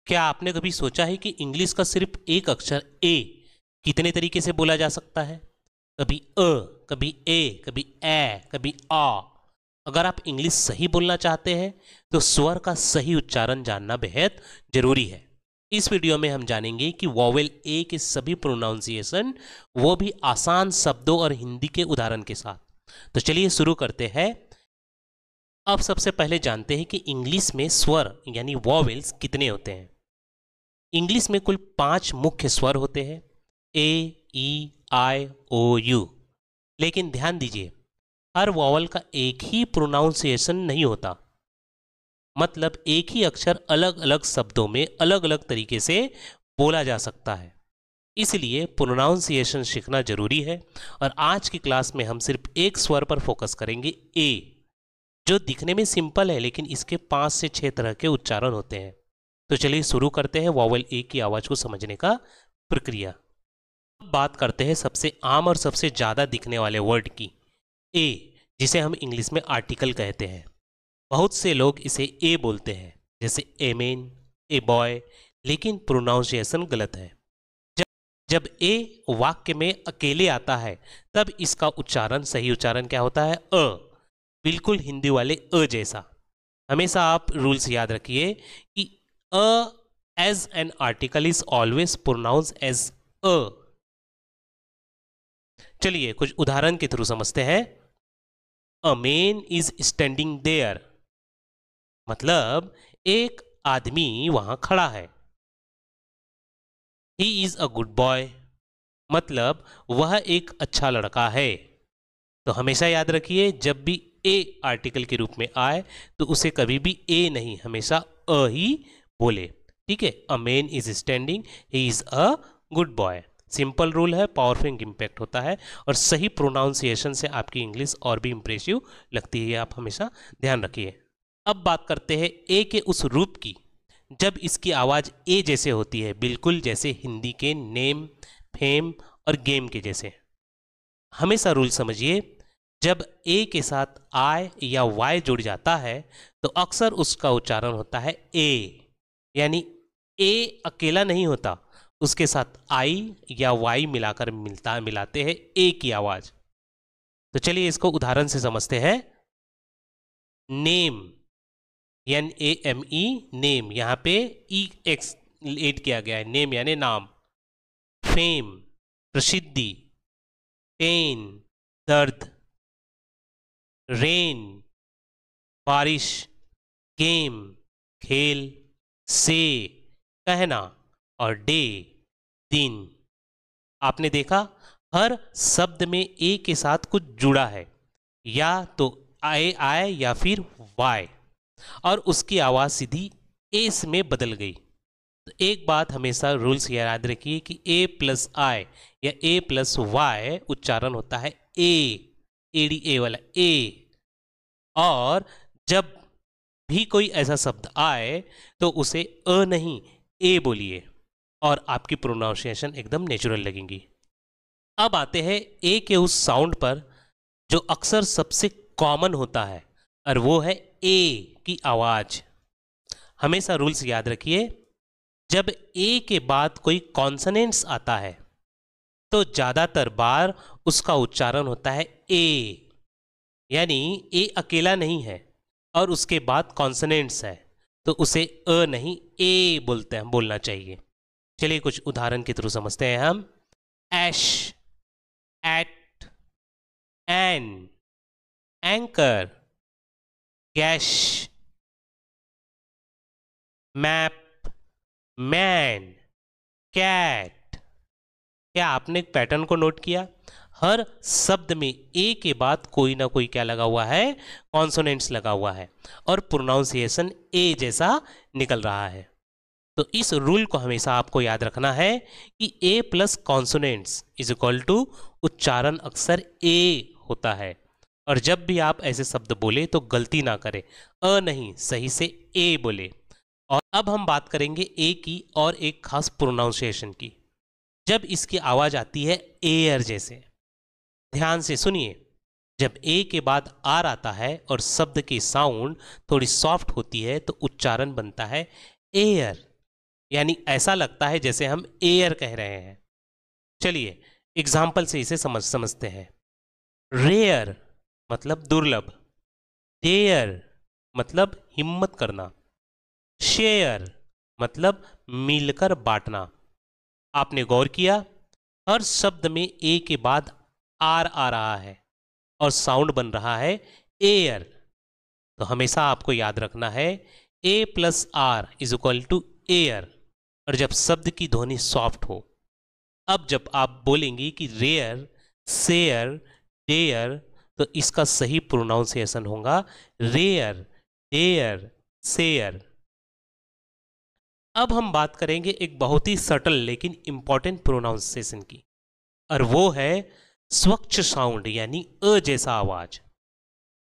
क्या आपने कभी सोचा है कि इंग्लिश का सिर्फ एक अक्षर ए कितने तरीके से बोला जा सकता है? कभी अ, कभी ए, कभी ए, कभी आ। अगर आप इंग्लिश सही बोलना चाहते हैं तो स्वर का सही उच्चारण जानना बेहद जरूरी है। इस वीडियो में हम जानेंगे कि वॉवेल ए के सभी प्रोनाउंसिएशन, वो भी आसान शब्दों और हिंदी के उदाहरण के साथ। तो चलिए शुरू करते हैं। अब सबसे पहले जानते हैं कि इंग्लिश में स्वर यानी वॉवेल्स कितने होते हैं। इंग्लिश में कुल 5 मुख्य स्वर होते हैं, ए, ई, आई, ओ, यू। लेकिन ध्यान दीजिए, हर वॉवल का एक ही प्रोनाउंसिएशन नहीं होता। मतलब एक ही अक्षर अलग अलग शब्दों में अलग अलग तरीके से बोला जा सकता है। इसलिए प्रोनाउंसिएशन सीखना जरूरी है। और आज की क्लास में हम सिर्फ एक स्वर पर फोकस करेंगे, ए, जो दिखने में सिंपल है लेकिन इसके 5 से 6 तरह के उच्चारण होते हैं। तो चलिए शुरू करते हैं वॉवेल ए की आवाज़ को समझने का प्रक्रिया। अब बात करते हैं सबसे आम और सबसे ज़्यादा दिखने वाले वर्ड की, ए, जिसे हम इंग्लिश में आर्टिकल कहते हैं। बहुत से लोग इसे ए बोलते हैं, जैसे ए मैन, ए बॉय, लेकिन प्रोनाउंसिएशन गलत है। जब जब ए वाक्य में अकेले आता है तब इसका उच्चारण, सही उच्चारण क्या होता है? अ, बिल्कुल हिंदी वाले अ जैसा। हमेशा आप रूल्स याद रखिए कि a as an article is always pronounce as a. चलिए कुछ उदाहरण के थ्रू समझते हैं। A man is standing there, मतलब एक आदमी वहां खड़ा है। He is a good boy, मतलब वह एक अच्छा लड़का है। तो हमेशा याद रखिए, जब भी ए आर्टिकल के रूप में आए तो उसे कभी भी ए नहीं, हमेशा अ ही बोले। ठीक है, अ man is standing, he is a good boy. Simple rule है, पावरफुल इम्पैक्ट होता है और सही प्रोनाउंसिएशन से आपकी इंग्लिश और भी इंप्रेसिव लगती है, आप हमेशा ध्यान रखिए। अब बात करते हैं ए के उस रूप की जब इसकी आवाज़ ए जैसे होती है, बिल्कुल जैसे हिंदी के नेम, फेम और गेम के जैसे। हमेशा रूल समझिए, जब ए के साथ आई या वाई जुड़ जाता है तो अक्सर उसका उच्चारण होता है ए, यानी ए अकेला नहीं होता, उसके साथ आई या वाई मिलाकर मिलाते हैं ए की आवाज़। तो चलिए इसको उदाहरण से समझते हैं। नेम, NAME, नेम, यहाँ पे EX एड किया गया है, नेम यानी नाम। फेम, प्रसिद्धि। पेन, दर्द। रेन, बारिश। गेम, खेल। से, कहना। और डे, दिन। आपने देखा, हर शब्द में ए के साथ कुछ जुड़ा है, या तो आए या फिर वाई, और उसकी आवाज़ सीधी एस में बदल गई। तो एक बात हमेशा रूल्स याद रखिए कि ए प्लस आई या ए प्लस वाई उच्चारण होता है ADA वाला ए। और जब भी कोई ऐसा शब्द आए तो उसे अ नहीं ए बोलिए और आपकी प्रोनाउंसिएशन एकदम नेचुरल लगेंगी। अब आते हैं ए के उस साउंड पर जो अक्सर सबसे कॉमन होता है, और वो है ए की आवाज़। हमेशा रूल्स याद रखिए, जब ए के बाद कोई कॉन्सोनेंट्स आता है तो ज़्यादातर बार उसका उच्चारण होता है ए, यानी ए अकेला नहीं है और उसके बाद कॉन्सोनेंट्स है तो उसे अ नहीं ए बोलना चाहिए। चलिए कुछ उदाहरण के थ्रू समझते हैं हम। Ash, at, an, anchor, gash, map, man, cat. क्या आपने एक पैटर्न को नोट किया? हर शब्द में ए के बाद कोई ना कोई क्या लगा हुआ है? कॉन्सोनेंट्स लगा हुआ है और प्रोनाउंसिएशन ए जैसा निकल रहा है। तो इस रूल को हमेशा आपको याद रखना है कि A plus consonants is equal to उच्चारण अक्सर ए होता है। और जब भी आप ऐसे शब्द बोले तो गलती ना करें, अ नहीं, सही से ए बोले। और अब हम बात करेंगे ए की और एक खास प्रोनाउंसिएशन की, जब इसकी आवाज़ आती है एयर जैसे। ध्यान से सुनिए, जब ए के बाद आर आता है और शब्द की साउंड थोड़ी सॉफ्ट होती है तो उच्चारण बनता है एयर। यानी ऐसा लगता है जैसे हम एयर कह रहे हैं। चलिए एग्जाम्पल से इसे समझते हैं। रेयर मतलब दुर्लभ, डेयर मतलब हिम्मत करना, शेयर मतलब मिलकर बांटना। आपने गौर किया, हर शब्द में ए के बाद आर आ रहा है और साउंड बन रहा है एयर। तो हमेशा आपको याद रखना है A plus R is equal to air, और जब शब्द की ध्वनि सॉफ्ट हो। अब जब आप बोलेंगे कि रेयर, शेयर, डेयर, तो इसका सही प्रोनाउंसिएशन होगा रेयर, डेयर, शेयर। अब हम बात करेंगे एक बहुत ही सटल लेकिन इंपॉर्टेंट प्रोनाउंसिएशन की, और वो है स्वच्छ साउंड यानी अ जैसा आवाज।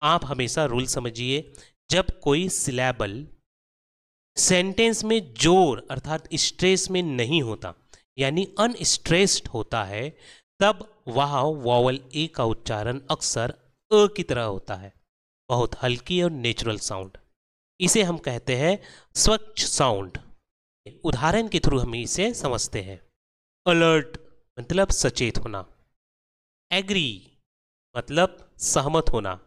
आप हमेशा रूल समझिए, जब कोई सिलेबल सेंटेंस में जोर अर्थात स्ट्रेस में नहीं होता यानी अनस्ट्रेस्ड होता है, तब वह वॉवल ए का उच्चारण अक्सर अ की तरह होता है, बहुत हल्की और नेचुरल साउंड। इसे हम कहते हैं स्वच्छ साउंड। उदाहरण के थ्रू हम इसे समझते हैं। अलर्ट मतलब सचेत होना, एग्री मतलब सहमत होना,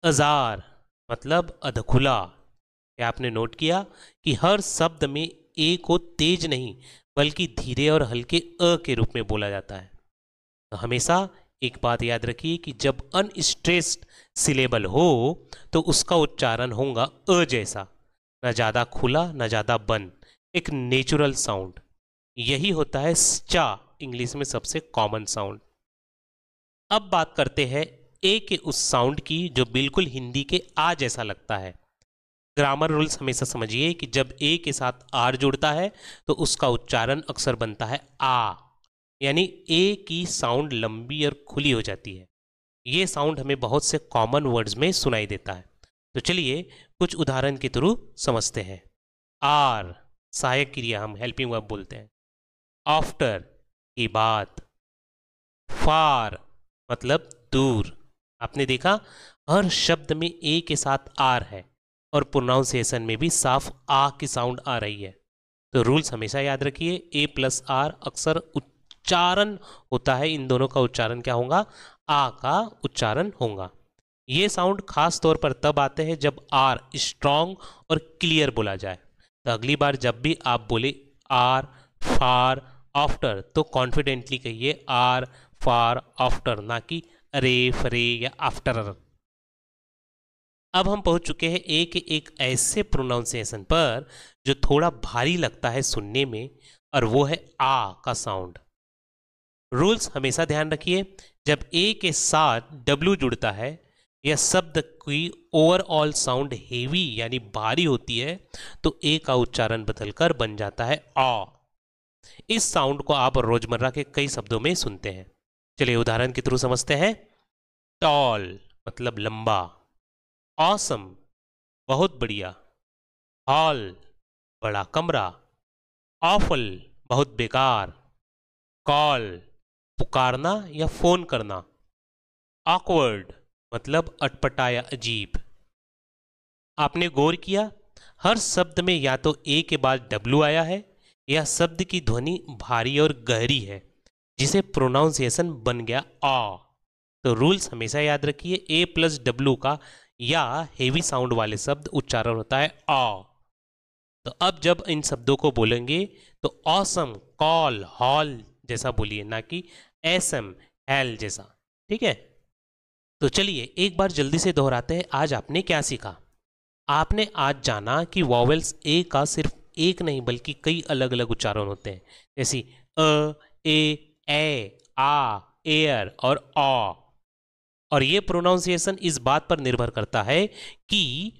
अजार मतलब अधखुला। क्या आपने नोट किया कि हर शब्द में ए को तेज नहीं बल्कि धीरे और हल्के अ के रूप में बोला जाता है। तो हमेशा एक बात याद रखिए कि जब अनस्ट्रेस्ड सिलेबल हो तो उसका उच्चारण होगा अ जैसा, न ज़्यादा खुला न ज़्यादा बंद, एक नेचुरल साउंड। यही होता है चा इंग्लिश में सबसे कॉमन साउंड। अब बात करते हैं ए के उस साउंड की जो बिल्कुल हिंदी के आ जैसा लगता है। ग्रामर रूल्स हमेशा समझिए कि जब ए के साथ आर जुड़ता है तो उसका उच्चारण अक्सर बनता है आ, यानी ए की साउंड लंबी और खुली हो जाती है। ये साउंड हमें बहुत से कॉमन वर्ड्स में सुनाई देता है। तो चलिए कुछ उदाहरण के थ्रू समझते हैं। आर सहायक क्रिया हम हेल्पिंग वर्ब बोलते हैं। आफ्टर की बात, फार मतलब दूर। आपने देखा हर शब्द में ए के साथ आर है और प्रोनाउंसिएशन में भी साफ आ की साउंड आ रही है। तो रूल्स हमेशा याद रखिए, ए प्लस आर अक्सर उच्चारण होता है, इन दोनों का उच्चारण क्या होगा, आ का उच्चारण होगा। ये साउंड खास तौर पर तब आते हैं जब आर स्ट्रांग और क्लियर बोला जाए। तो अगली बार जब भी आप बोले आर, फार, आफ्टर, तो कॉन्फिडेंटली कहिए आर, फार, आफ्टर, ना कि अरे, फरे या आफ्टर। अब हम पहुंच चुके हैं ए के एक ऐसे प्रोनाउंसिएशन पर जो थोड़ा भारी लगता है सुनने में, और वो है आ का साउंड। रूल्स हमेशा ध्यान रखिए, जब ए के साथ डब्ल्यू जुड़ता है या शब्द की ओवरऑल साउंड हेवी यानी भारी होती है तो ए का उच्चारण बदलकर बन जाता है आ। इस साउंड को आप रोजमर्रा के कई शब्दों में सुनते हैं। चलिए उदाहरण के थ्रू समझते हैं। टॉल मतलब लंबा, ऑसम बहुत बढ़िया, हॉल बड़ा कमरा, ऑफल बहुत बेकार, कॉल पुकारना या फोन करना, ऑकवर्ड मतलब अटपटा या अजीब। आपने गौर किया हर शब्द में या तो ए के बाद डब्ल्यू आया है या शब्द की ध्वनि भारी और गहरी है जिसे प्रोनाउंसिएशन बन गया आ। तो रूल्स हमेशा याद रखिए, ए प्लस डब्ल्यू का या हेवी साउंड वाले शब्द उच्चारण होता है आ। तो अब जब इन शब्दों को बोलेंगे तो ऑसम, कॉल, हॉल जैसा बोलिए, ना कि एसम, हेल जैसा। ठीक है, तो चलिए एक बार जल्दी से दोहराते हैं आज आपने क्या सीखा। आपने आज जाना कि वॉवेल्स ए का सिर्फ एक नहीं बल्कि कई अलग अलग उच्चारण होते हैं, जैसे अ, ए, आ, एयर और आ। और ये प्रोनाउंसिएशन इस बात पर निर्भर करता है कि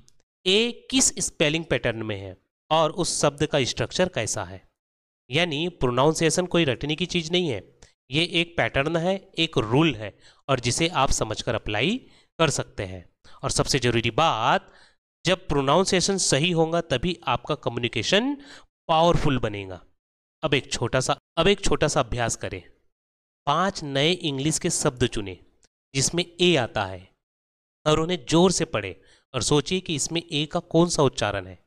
ए किस स्पेलिंग पैटर्न में है और उस शब्द का स्ट्रक्चर कैसा है। यानी प्रोनाउंसिएशन कोई रटने की चीज़ नहीं है, ये एक पैटर्न है, एक रूल है, और जिसे आप समझकर अप्लाई कर सकते हैं। और सबसे ज़रूरी बात, जब प्रोनाउंसिएशन सही होगा तभी आपका कम्युनिकेशन पावरफुल बनेगा। अब एक छोटा सा अभ्यास करें। 5 नए इंग्लिश के शब्द चुनें जिसमें ए आता है और उन्हें जोर से पढ़ें और सोचिए कि इसमें ए का कौन सा उच्चारण है।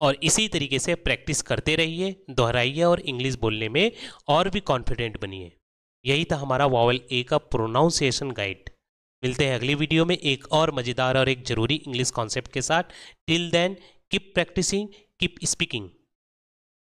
और इसी तरीके से प्रैक्टिस करते रहिए, दोहराइए और इंग्लिश बोलने में और भी कॉन्फिडेंट बनिए। यही था हमारा वॉवेल ए का प्रोनाउंसिएशन गाइड। मिलते हैं अगली वीडियो में एक और मज़ेदार और एक ज़रूरी इंग्लिश कॉन्सेप्ट के साथ। Till then keep practising, keep speaking.